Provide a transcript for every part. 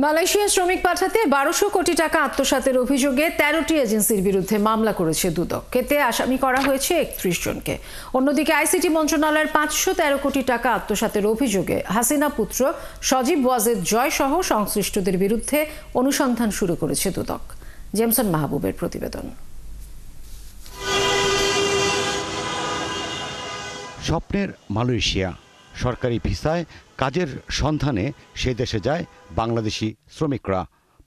Malaysia শ্রমিক পাঠাতে ১২০০ কোটি টাকা আত্মসাতের অভিযোগে ১৩টি এজেন্সির বিরুদ্ধে মামলা করেছে দুদক। এতে আসামি করা হয়েছে ৩১ জনকে। অন্যদিকে আইসিটি মন্ত্রণালয়ের ৫১৩ কোটি টাকা আত্মসাতের অভিযোগে হাসিনা পুত্র সজীব ওয়াজেদ জয় সহ সংশ্লিষ্টদের বিরুদ্ধে অনুসন্ধান শুরু করেছে দুদক। জেমসন মাহবুবের প্রতিবেদন। স্বপ্নের মালয়েশিয়া, সরকারি ভিসায় কাজের সন্ধানে সে দেশে যায় বাংলাদেশি শ্রমিকরা।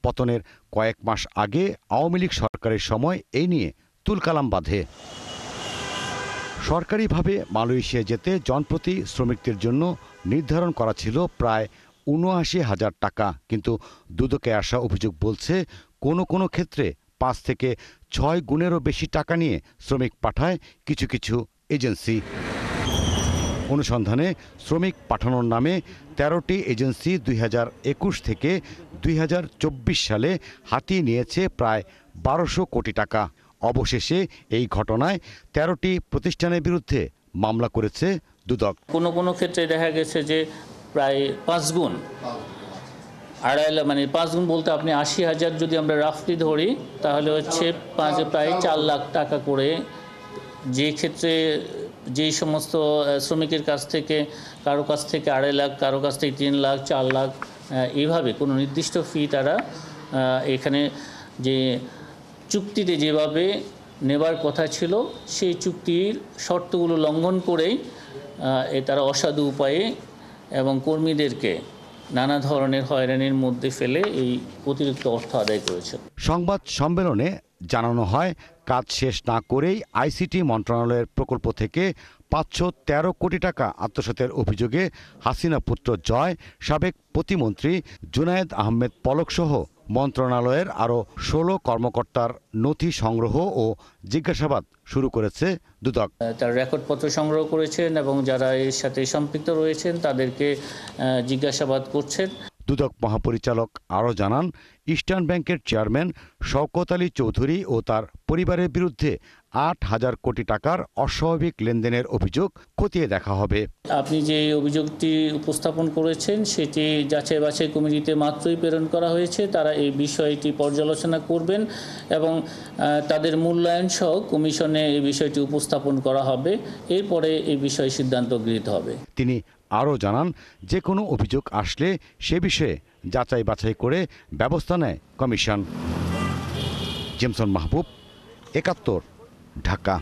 পতনের কয়েক মাস আগে আওয়ামী লীগ সরকারের সময় এই নিয়ে তুলকালাম বাধে। সরকারিভাবে মালয়েশিয়া যেতে জনপ্রতি শ্রমিকদের জন্য নির্ধারণ করা ছিল প্রায় ৭৯,০০০ টাকা, কিন্তু দুদকে আসা অভিযোগ বলছে কোনো ক্ষেত্রে ৫ থেকে ৬ গুণেরও বেশি টাকা নিয়ে শ্রমিক পাঠায় কিছু কিছু এজেন্সি। অনুসন্ধানে শ্রমিক পাঠানোর নামে ১৩টি এজেন্সি ২০২১ থেকে ২০২৪ সালে হাতিয়ে নিয়েছে প্রায় ১২০০ কোটি টাকা। অবশেষে এই ঘটনায় ১৩টি প্রতিষ্ঠানের বিরুদ্ধে মামলা করেছে দুদক। কোনো ক্ষেত্রে দেখা গেছে যে প্রায় ৫ গুণ, মানে ৫ গুণ বলতে আপনি ৮০,০০০ যদি আমরা রাফলি ধরি তাহলে হচ্ছে প্রায় ৪ লাখ টাকা করে, যে ক্ষেত্রে যেই সমস্ত শ্রমিকের কাছ থেকে কারো কাছ থেকে ২.৫ লাখ, কারো কাছ থেকে ৩ লাখ, ৪ লাখ, এইভাবে কোনো নির্দিষ্ট ফি তারা এখানে যে চুক্তিতে যেভাবে নেবার কথা ছিল সেই চুক্তির শর্তগুলো লঙ্ঘন করেই তারা অসাধু উপায়ে এবং কর্মীদেরকে নানা ধরনের হয়রানির মধ্যে ফেলে এই অতিরিক্ত অর্থ আদায় করেছে। সংবাদ সম্মেলনে জানানো হয়, কাজ শেষ না করেই আইসিটি মন্ত্রণালয়ের প্রকল্প থেকে ৫১৩ কোটি টাকা আত্মসাতের অভিযোগে হাসিনা পুত্র জয়, সাবেক প্রতিমন্ত্রী জুনায়েদ আহমেদ পলকসহ মন্ত্রণালয়ের আরও ১৬ কর্মকর্তার নথি সংগ্রহ ও জিজ্ঞাসাবাদ শুরু করেছে দুদক। তার রেকর্ডপত্র সংগ্রহ করেছেন এবং যারা এর সাথে সম্পৃক্ত রয়েছেন তাদেরকে জিজ্ঞাসাবাদ করছেন। দুদক মহাপরিচালক আরও জানান, ইস্টার্ন ব্যাংকের চেয়ারম্যান শওকত আলী চৌধুরী ও তার পরিবারের বিরুদ্ধে ৮,০০০ কোটি টাকার অস্বাভাবিক লেনদেনের অভিযোগ খতিয়ে দেখা হবে। আপনি যে অভিযোগটি উপস্থাপন করেছেন সেটি যাচাই বাছাই কমিটিতে মাত্রই প্রেরণ করা হয়েছে। তারা এই বিষয়টি পর্যালোচনা করবেন এবং তাদের মূল্যায়ন সহ কমিশনে এই বিষয়টি উপস্থাপন করা হবে। এরপরে এই বিষয়ে সিদ্ধান্ত গৃহীত হবে। তিনি আরও জানান, যে কোনো অভিযোগ আসলে সে বিষয়ে যাচাই বাছাই করে ব্যবস্থা নেয় কমিশন। জেমসন মাহবুব, ৭১, ঢাকা।